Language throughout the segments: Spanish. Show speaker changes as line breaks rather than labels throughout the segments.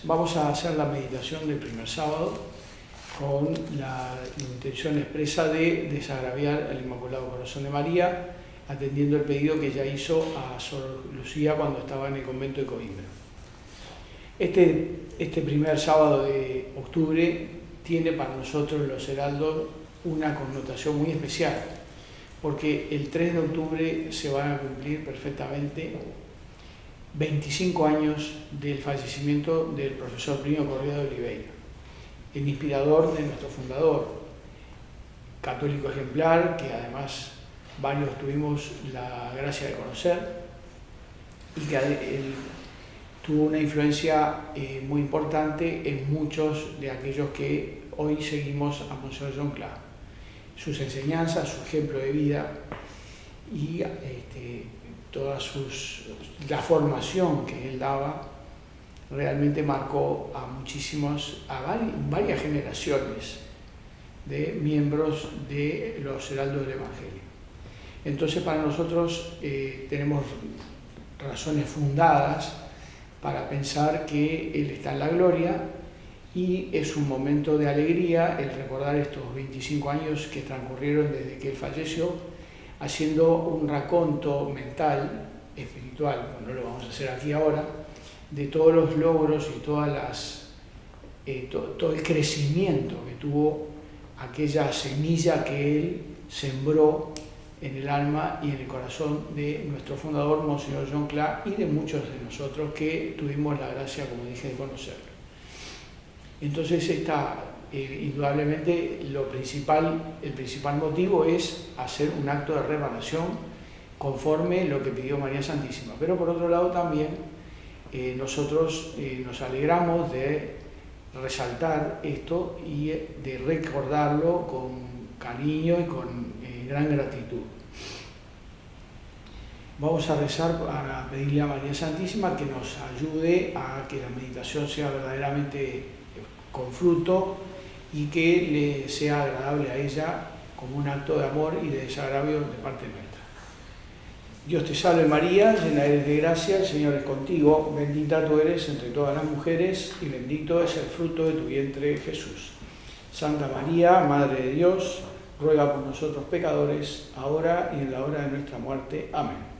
vamos a hacer la meditación del primer sábado con la intención expresa de desagraviar al Inmaculado Corazón de María, atendiendo el pedido que ella hizo a Sor Lucía cuando estaba en el convento de Coimbra. Este primer sábado de octubre tiene para nosotros los heraldos una connotación muy especial, porque el 3 de octubre se van a cumplir perfectamente 25 años del fallecimiento del profesor Plinio Correa de Oliveira, el inspirador de nuestro fundador, católico ejemplar, que además varios tuvimos la gracia de conocer, y que él tuvo una influencia muy importante en muchos de aquellos que hoy seguimos a Monseñor John Clark. Sus enseñanzas, su ejemplo de vida y la formación que él daba realmente marcó a varias generaciones de miembros de los heraldos del Evangelio. Entonces, para nosotros tenemos razones fundadas para pensar que Él está en la gloria, y es un momento de alegría el recordar estos 25 años que transcurrieron desde que Él falleció, haciendo un raconto mental, espiritual, no lo vamos a hacer aquí ahora, de todos los logros y todo el crecimiento que tuvo aquella semilla que Él sembró en el alma y en el corazón de nuestro fundador, Monseñor John Clark, y de muchos de nosotros que tuvimos la gracia, como dije, de conocerlo. Entonces, indudablemente, el principal motivo es hacer un acto de reparación conforme lo que pidió María Santísima. Pero por otro lado también nosotros nos alegramos de resaltar esto y de recordarlo con cariño y con gran gratitud. Vamos a rezar para pedirle a María Santísima que nos ayude a que la meditación sea verdaderamente con fruto y que le sea agradable a ella como un acto de amor y de desagravio de parte nuestra. Dios te salve María, llena eres de gracia, el Señor es contigo, bendita tú eres entre todas las mujeres y bendito es el fruto de tu vientre Jesús. Santa María, Madre de Dios, ruega por nosotros pecadores, ahora y en la hora de nuestra muerte. Amén.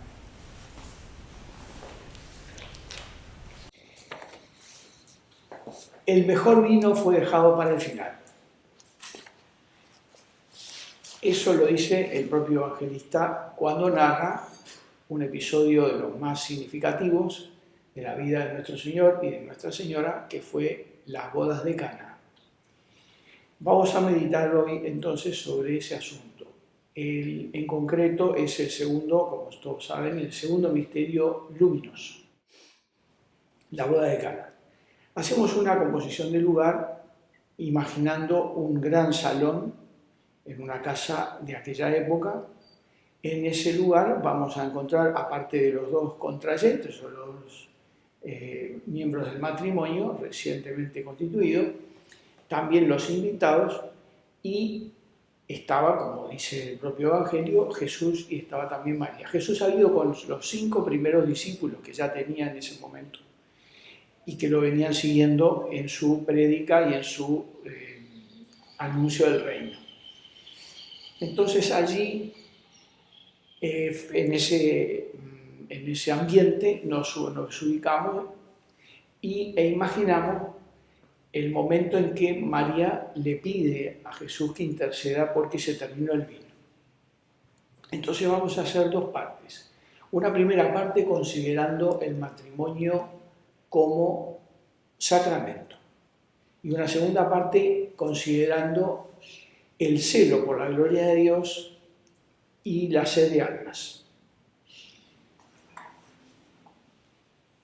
El mejor vino fue dejado para el final. Eso lo dice el propio evangelista cuando narra un episodio de los más significativos de la vida de nuestro Señor y de Nuestra Señora, que fue las bodas de Caná. Vamos a meditar hoy entonces sobre ese asunto. En concreto es el segundo, como todos saben, el segundo misterio luminoso, la boda de Caná. Hacemos una composición del lugar imaginando un gran salón en una casa de aquella época. En ese lugar vamos a encontrar, aparte de los dos contrayentes o los miembros del matrimonio recientemente constituido, también los invitados, y estaba, como dice el propio Evangelio, Jesús, y estaba también María. Jesús ha ido con los 5 primeros discípulos que ya tenía en ese momento y que lo venían siguiendo en su prédica y en su anuncio del reino. Entonces allí, en ese ambiente, nos ubicamos e imaginamos el momento en que María le pide a Jesús que interceda porque se terminó el vino. Entonces vamos a hacer 2 partes. Una primera parte considerando el matrimonio como sacramento, y una segunda parte considerando el celo por la gloria de Dios y la sed de almas.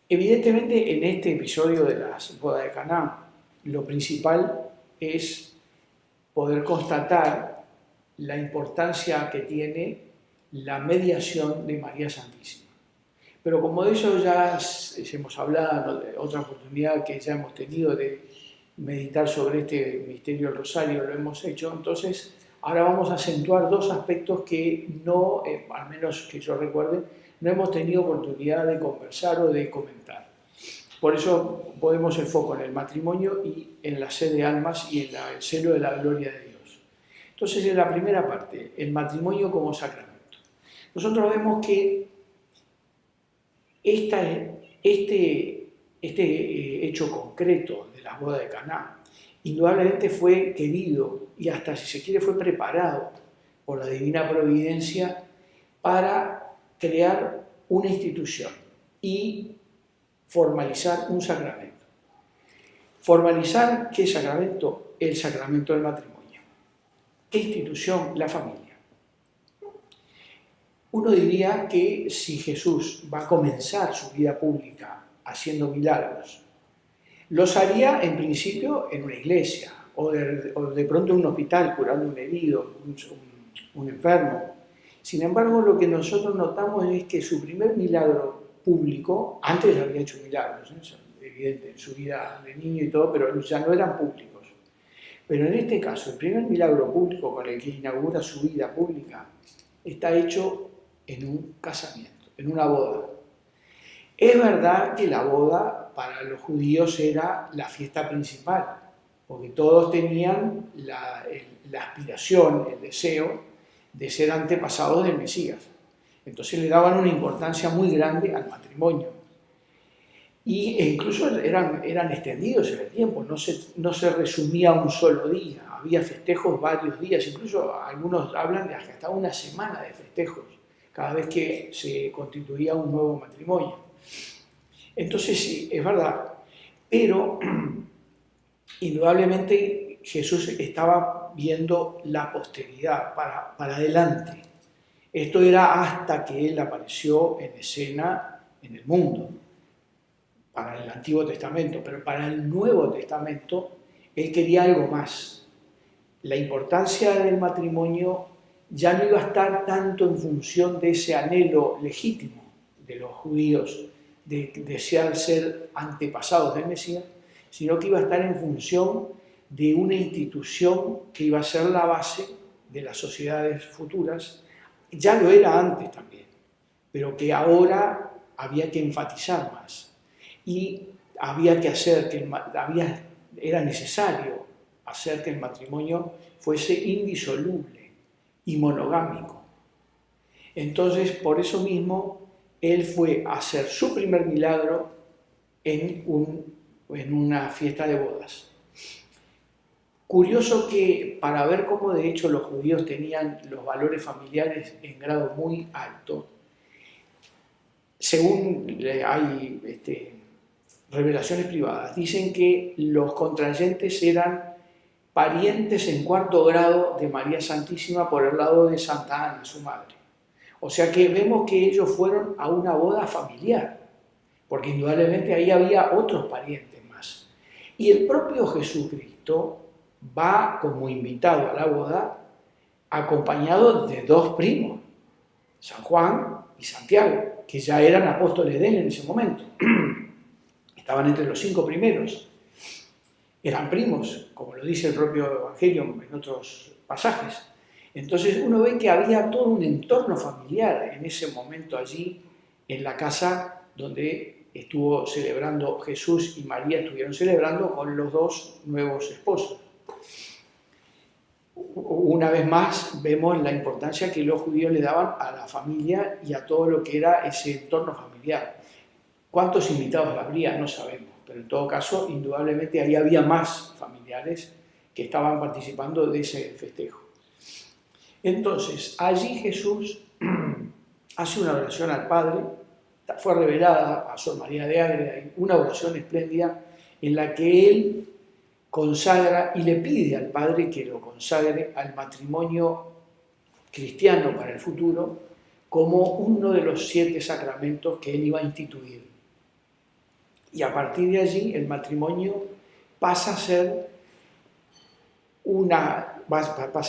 Evidentemente, en este episodio de las bodas de Caná, lo principal es poder constatar la importancia que tiene la mediación de María Santísima. Pero como de eso ya hemos hablado, de otra oportunidad que ya hemos tenido de meditar sobre este misterio del Rosario, lo hemos hecho, entonces ahora vamos a acentuar 2 aspectos que no, al menos que yo recuerde, no hemos tenido oportunidad de conversar o de comentar. Por eso ponemos el foco en el matrimonio y en la sed de almas y en el celo de la gloria de Dios. Entonces, en la primera parte, el matrimonio como sacramento. Nosotros vemos que este hecho concreto de las bodas de Caná indudablemente fue querido y hasta, si se quiere, fue preparado por la divina providencia para crear una institución y formalizar un sacramento. ¿Formalizar qué sacramento? El sacramento del matrimonio. ¿Qué institución? La familia. Uno diría que si Jesús va a comenzar su vida pública haciendo milagros, los haría en principio en una iglesia o de pronto en un hospital curando un herido, un enfermo. Sin embargo, lo que nosotros notamos es que su primer milagro público, antes había hecho milagros, es evidente, en su vida de niño y todo, pero ya no eran públicos. Pero en este caso, el primer milagro público con el que inaugura su vida pública está hecho en un casamiento, en una boda. Es verdad que la boda para los judíos era la fiesta principal, porque todos tenían la aspiración, el deseo de ser antepasados del Mesías. Entonces le daban una importancia muy grande al matrimonio. E incluso eran extendidos en el tiempo, no se resumía a un solo día, había festejos varios días, incluso algunos hablan de hasta una semana de festejos, cada vez que se constituía un nuevo matrimonio. Entonces sí, es verdad, pero indudablemente Jesús estaba viendo la posteridad para adelante. Esto era hasta que Él apareció en escena en el mundo, para el Antiguo Testamento, pero para el Nuevo Testamento Él quería algo más. La importancia del matrimonio ya no iba a estar tanto en función de ese anhelo legítimo de los judíos de desear ser antepasados del Mesías, sino que iba a estar en función de una institución que iba a ser la base de las sociedades futuras. Ya lo era antes también, pero que ahora había que enfatizar más. Y había que hacer era necesario hacer que el matrimonio fuese indisoluble y monogámico. Entonces, por eso mismo, él fue a hacer su primer milagro en una fiesta de bodas. Curioso que para ver cómo de hecho los judíos tenían los valores familiares en grado muy alto, según hay revelaciones privadas, dicen que los contrayentes eran parientes en cuarto grado de María Santísima por el lado de Santa Ana, su madre. O sea que vemos que ellos fueron a una boda familiar, porque indudablemente ahí había otros parientes más. Y el propio Jesucristo va como invitado a la boda acompañado de dos primos, San Juan y Santiago, que ya eran apóstoles de él en ese momento. Estaban entre los 5 primeros. Eran primos, como lo dice el propio Evangelio en otros pasajes. Entonces uno ve que había todo un entorno familiar en ese momento allí, en la casa donde estuvo celebrando Jesús y María, estuvieron celebrando con los dos nuevos esposos. Una vez más vemos la importancia que los judíos le daban a la familia y a todo lo que era ese entorno familiar. ¿Cuántos invitados habría? No sabemos, pero en todo caso, indudablemente ahí había más familiares que estaban participando de ese festejo. Entonces, allí Jesús hace una oración al Padre, fue revelada a Sor María de Ágreda, una oración espléndida en la que él consagra y le pide al Padre que lo consagre al matrimonio cristiano para el futuro como uno de los 7 sacramentos que él iba a instituir. Y a partir de allí el matrimonio pasa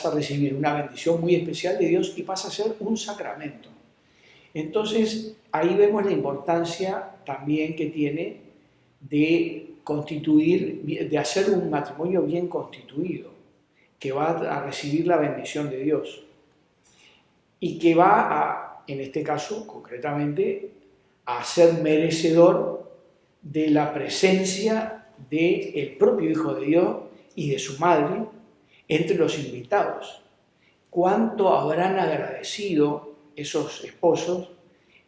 a recibir una bendición muy especial de Dios y pasa a ser un sacramento. Entonces ahí vemos la importancia también que tiene de hacer un matrimonio bien constituido, que va a recibir la bendición de Dios y que va a, en este caso concretamente, a ser merecedor de la presencia del propio Hijo de Dios y de su madre entre los invitados. ¿Cuánto habrán agradecido esos esposos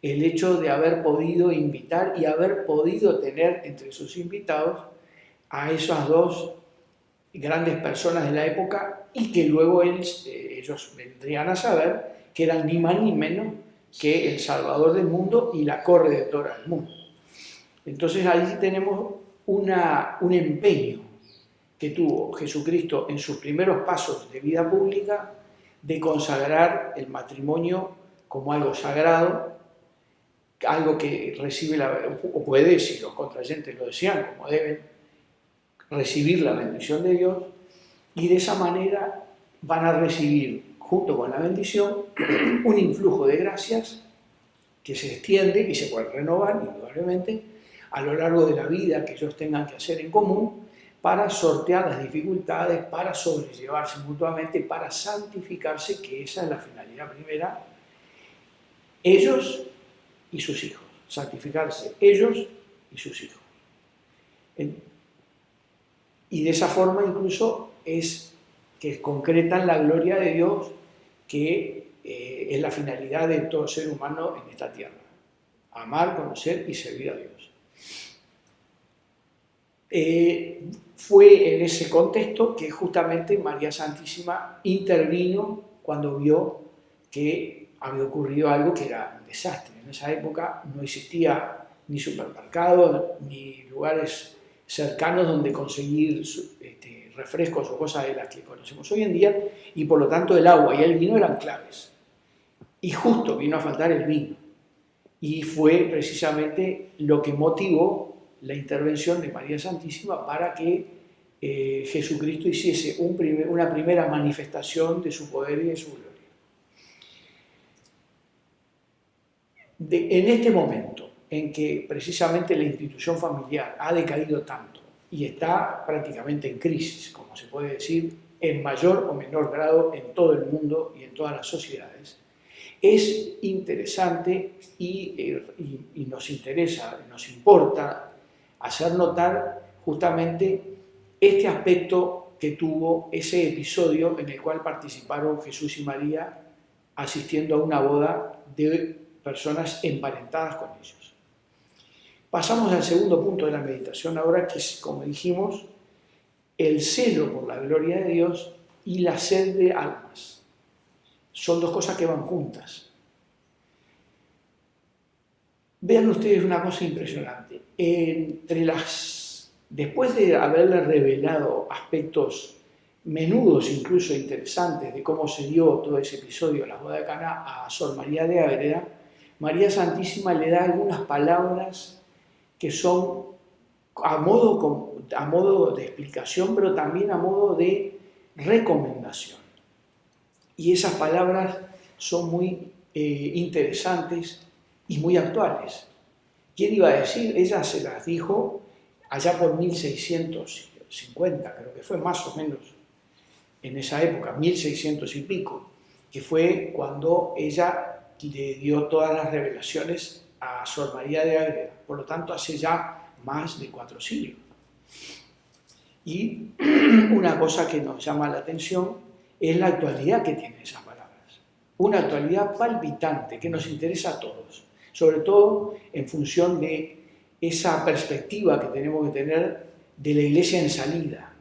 el hecho de haber podido invitar y haber podido tener entre sus invitados a esas dos grandes personas de la época, y que luego ellos vendrían a saber que eran ni más ni menos que el Salvador del mundo y la corredentora del mundo? Entonces ahí tenemos un empeño que tuvo Jesucristo en sus primeros pasos de vida pública de consagrar el matrimonio como algo sagrado, algo que recibe o puede, si los contrayentes lo desean, como deben, recibir la bendición de Dios, y de esa manera van a recibir, junto con la bendición, un influjo de gracias que se extiende y se puede renovar, indudablemente, a lo largo de la vida que ellos tengan que hacer en común para sortear las dificultades, para sobrellevarse mutuamente, para santificarse, que esa es la finalidad primera, ellos y sus hijos, santificarse ellos y sus hijos. Y de esa forma incluso es que concretan la gloria de Dios, que es la finalidad de todo ser humano en esta tierra: amar, conocer y servir a Dios. Fue en ese contexto que justamente María Santísima intervino cuando vio que había ocurrido algo que era un desastre. En esa época no existía ni supermercados ni lugares cercanos donde conseguir refrescos o cosas de las que conocemos hoy en día, y por lo tanto el agua y el vino eran claves. Y justo vino a faltar el vino. Y fue precisamente lo que motivó la intervención de María Santísima para que Jesucristo hiciese una primera manifestación de su poder y de su gloria. En este momento en que precisamente la institución familiar ha decaído tanto y está prácticamente en crisis, como se puede decir, en mayor o menor grado en todo el mundo y en todas las sociedades, es interesante y nos interesa, nos importa hacer notar justamente este aspecto que tuvo ese episodio en el cual participaron Jesús y María asistiendo a una boda de personas emparentadas con ellos. Pasamos al segundo punto de la meditación ahora, que es, como dijimos, el celo por la gloria de Dios y la sed de almas. Son dos cosas que van juntas. Vean ustedes una cosa impresionante. Después de haberle revelado aspectos menudos, incluso interesantes, de cómo se dio todo ese episodio en la boda de Caná a Sor María de Ágreda, María Santísima le da algunas palabras que son a modo de explicación, pero también a modo de recomendación. Y esas palabras son muy interesantes y muy actuales. ¿Quién iba a decir? Ella se las dijo allá por 1650, creo que fue más o menos en esa época, 1600 y pico, que fue cuando ella le dio todas las revelaciones a Sor María de Ágreda, por lo tanto hace ya más de 4 siglos. Y una cosa que nos llama la atención es la actualidad que tienen esas palabras, una actualidad palpitante que nos interesa a todos, sobre todo en función de esa perspectiva que tenemos que tener de la Iglesia en salida,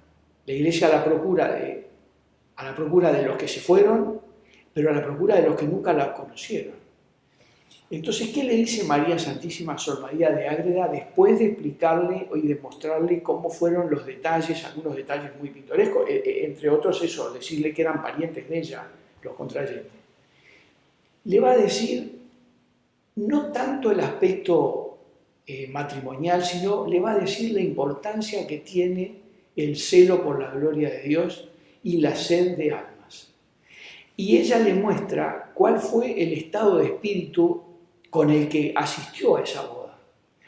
la Iglesia a la procura de los que se fueron, pero a la procura de los que nunca la conocieron. Entonces, ¿qué le dice María Santísima a Sor María de Ágreda después de explicarle y de mostrarle cómo fueron los detalles, algunos detalles muy pintorescos, entre otros eso, decirle que eran parientes de ella, los contrayentes? Le va a decir no tanto el aspecto matrimonial, sino le va a decir la importancia que tiene el celo por la gloria de Dios y la sed de almas. Y ella le muestra cuál fue el estado de espíritu con el que asistió a esa boda.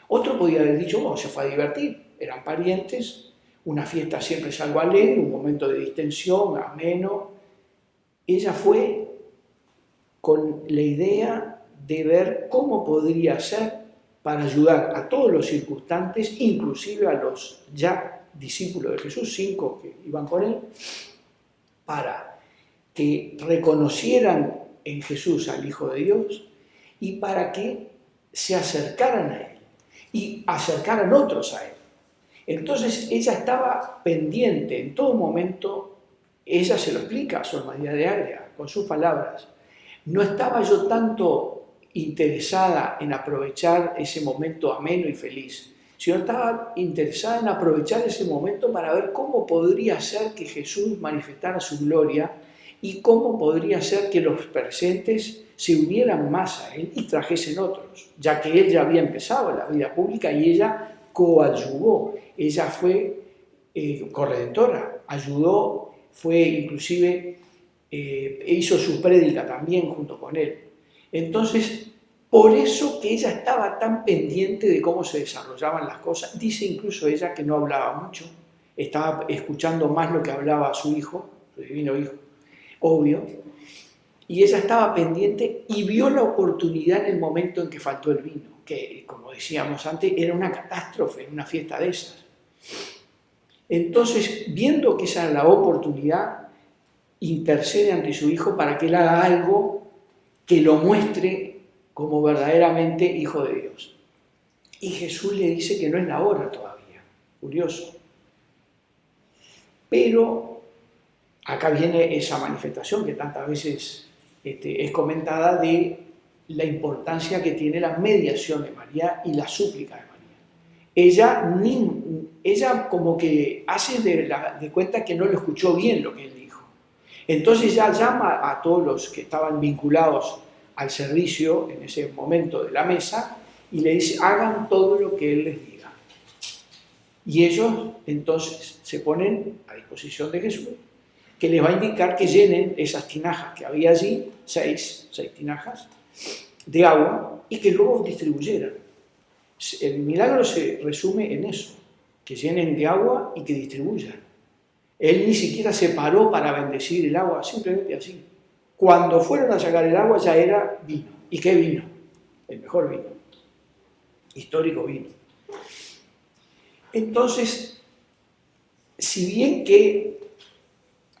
Otro podía haber dicho, bueno, se fue a divertir, eran parientes, una fiesta siempre es algo alegre, un momento de distensión, ameno. Ella fue con la idea de ver cómo podría ser para ayudar a todos los circunstantes, inclusive a los ya discípulos de Jesús, 5 que iban con él, para que reconocieran en Jesús al Hijo de Dios y para que se acercaran a Él y acercaran otros a Él. Entonces ella estaba pendiente en todo momento, ella se lo explica a Sor María de Ágreda con sus palabras. No estaba yo tanto interesada en aprovechar ese momento ameno y feliz, sino estaba interesada en aprovechar ese momento para ver cómo podría ser que Jesús manifestara su gloria y cómo podría ser que los presentes se unieran más a Él y trajesen otros, ya que Él ya había empezado la vida pública y ella coadyuvó, ella fue corredentora, ayudó, fue inclusive, hizo su prédica también junto con Él. Entonces, por eso que ella estaba tan pendiente de cómo se desarrollaban las cosas, dice incluso ella que no hablaba mucho, estaba escuchando más lo que hablaba su hijo, su divino hijo, obvio, y ella estaba pendiente y vio la oportunidad en el momento en que faltó el vino, que como decíamos antes, era una catástrofe, una fiesta de esas. Entonces, viendo que esa era la oportunidad, intercede ante su hijo para que él haga algo que lo muestre como verdaderamente Hijo de Dios. Y Jesús le dice que no es la hora todavía, curioso. Pero acá viene esa manifestación que tantas veces es comentada de la importancia que tiene la mediación de María y la súplica de María. Ella como que hace de cuenta que no lo escuchó bien lo que él dijo. Entonces ya llama a todos los que estaban vinculados al servicio en ese momento de la mesa y le dice, hagan todo lo que él les diga. Y ellos entonces se ponen a disposición de Jesús, que les va a indicar que llenen esas tinajas que había allí, seis tinajas de agua, y que luego distribuyeran. El milagro se resume en eso, que llenen de agua y que distribuyan. Él ni siquiera se paró para bendecir el agua, simplemente así. Cuando fueron a sacar el agua ya era vino. ¿Y qué vino? El mejor vino. Histórico vino. Entonces, si bien que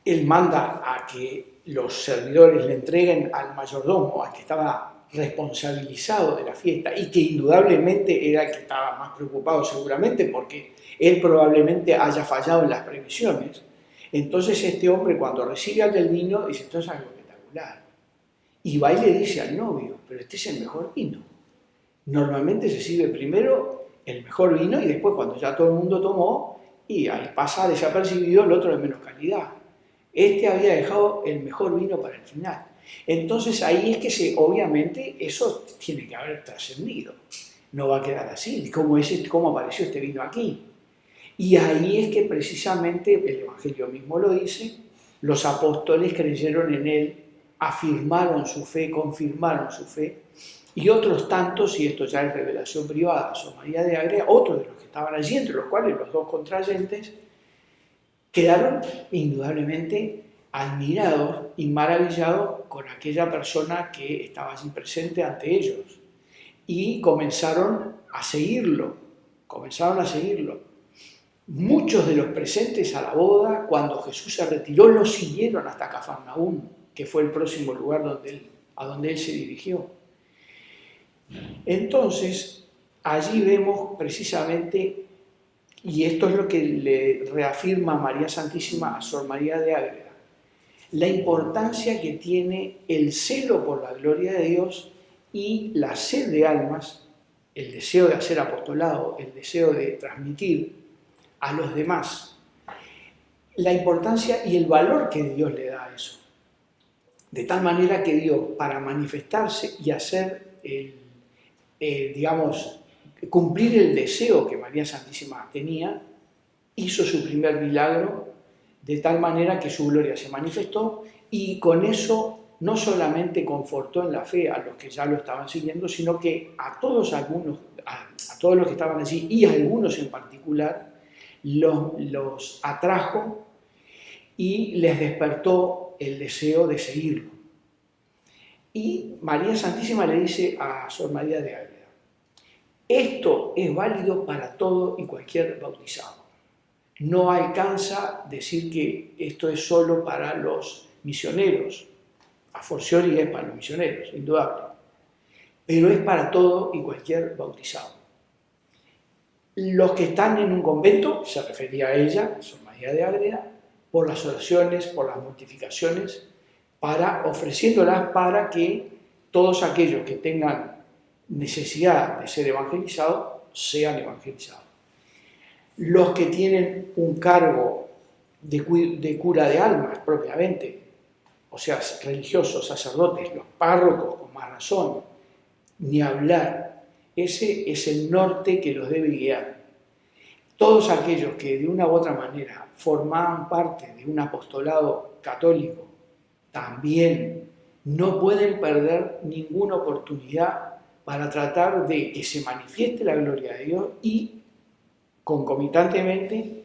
él manda a que los servidores le entreguen al mayordomo, al que estaba responsabilizado de la fiesta y que indudablemente era el que estaba más preocupado seguramente porque él probablemente haya fallado en las previsiones, entonces este hombre cuando recibe aquel vino dice, esto es algo espectacular. Y va y le dice al novio, pero este es el mejor vino. Normalmente se sirve primero el mejor vino y después cuando ya todo el mundo tomó y ahí pasa desapercibido el otro de menos calidad. Este había dejado el mejor vino para el final. Entonces ahí es que obviamente eso tiene que haber trascendido. No va a quedar así. ¿Cómo apareció este vino aquí? Y ahí es que precisamente el Evangelio mismo lo dice, los apóstoles creyeron en él, afirmaron su fe, confirmaron su fe, y otros tantos, y esto ya es revelación privada, Sor María de Ágreda, otros de los que estaban allí, entre los cuales los dos contrayentes, quedaron indudablemente admirados y maravillados con aquella persona que estaba allí presente ante ellos, y comenzaron a seguirlo. Muchos de los presentes a la boda, cuando Jesús se retiró, lo siguieron hasta Cafarnaúm, que fue el próximo lugar a donde él se dirigió. Entonces, allí vemos precisamente, y esto es lo que le reafirma María Santísima a Sor María de Ágreda, la importancia que tiene el celo por la gloria de Dios y la sed de almas, el deseo de hacer apostolado, el deseo de transmitir a los demás, la importancia y el valor que Dios le da a eso. De tal manera que Dios, para manifestarse y hacer, cumplir el deseo que María Santísima tenía, hizo su primer milagro, de tal manera que su gloria se manifestó y con eso no solamente confortó en la fe a los que ya lo estaban siguiendo, sino que a todos los que estaban allí y a algunos en particular, los atrajo y les despertó el deseo de seguirlo. Y María Santísima le dice a Sor María de Ágreda, Esto es válido para todo y cualquier bautizado. No alcanza decir que esto es solo para los misioneros. A fortiori es para los misioneros, indudable. Pero es para todo y cualquier bautizado. Los que están en un convento, se refería a ella, Sor María de Ágreda, por las oraciones, por las mortificaciones, ofreciéndolas para que todos aquellos que tengan necesidad de ser evangelizados, sean evangelizados. Los que tienen un cargo de cura de almas propiamente, o sea, religiosos, sacerdotes, los párrocos con más razón, ni hablar, ese es el norte que los debe guiar. Todos aquellos que de una u otra manera formaban parte de un apostolado católico también no pueden perder ninguna oportunidad para tratar de que se manifieste la gloria de Dios y concomitantemente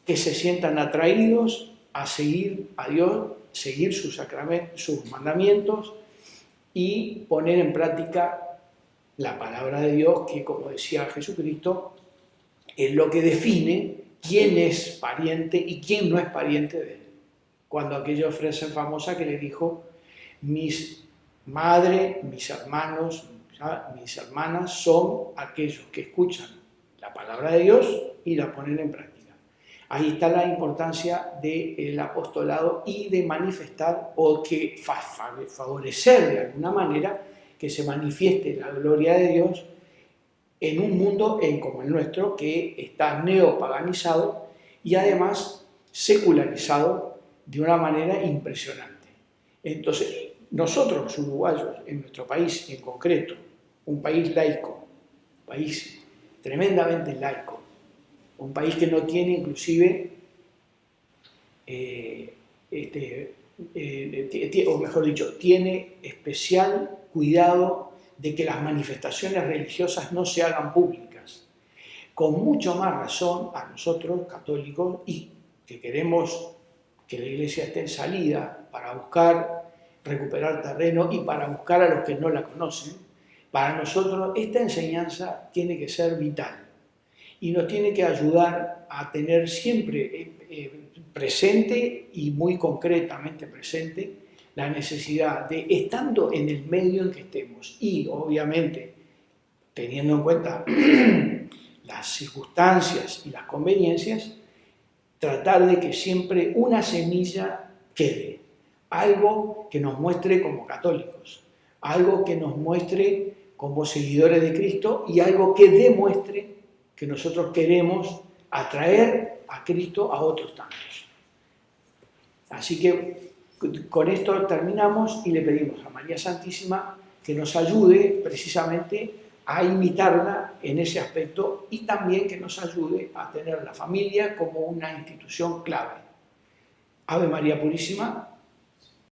que se sientan atraídos a seguir a Dios, seguir sus sacramentos, sus mandamientos y poner en práctica la palabra de Dios, que, como decía Jesucristo, es lo que define quién es pariente y quién no es pariente de él. Cuando aquella frase famosa que le dijo: mis madre, mis hermanos, mis hermanas son aquellos que escuchan la palabra de Dios y la ponen en práctica. Ahí está la importancia del apostolado y de manifestar o que favorecer de alguna manera que se manifieste la gloria de Dios en un mundo como el nuestro, que está neopaganizado y además secularizado de una manera impresionante. Entonces, nosotros los uruguayos, en nuestro país en concreto, un país laico, un país tremendamente laico, un país que no tiene inclusive, o mejor dicho, tiene especial cuidado de que las manifestaciones religiosas no se hagan públicas. Con mucho más razón a nosotros, católicos, y que queremos que la Iglesia esté en salida para buscar recuperar terreno y para buscar a los que no la conocen, para nosotros esta enseñanza tiene que ser vital y nos tiene que ayudar a tener siempre presente y muy concretamente presente la necesidad de, estando en el medio en que estemos y obviamente teniendo en cuenta las circunstancias y las conveniencias, tratar de que siempre una semilla quede, algo que nos muestre como católicos, algo que nos muestre como seguidores de Cristo y algo que demuestre que nosotros queremos atraer a Cristo a otros tantos. Así que con esto terminamos y le pedimos a María Santísima que nos ayude precisamente a imitarla en ese aspecto y también que nos ayude a tener la familia como una institución clave. Ave María Purísima.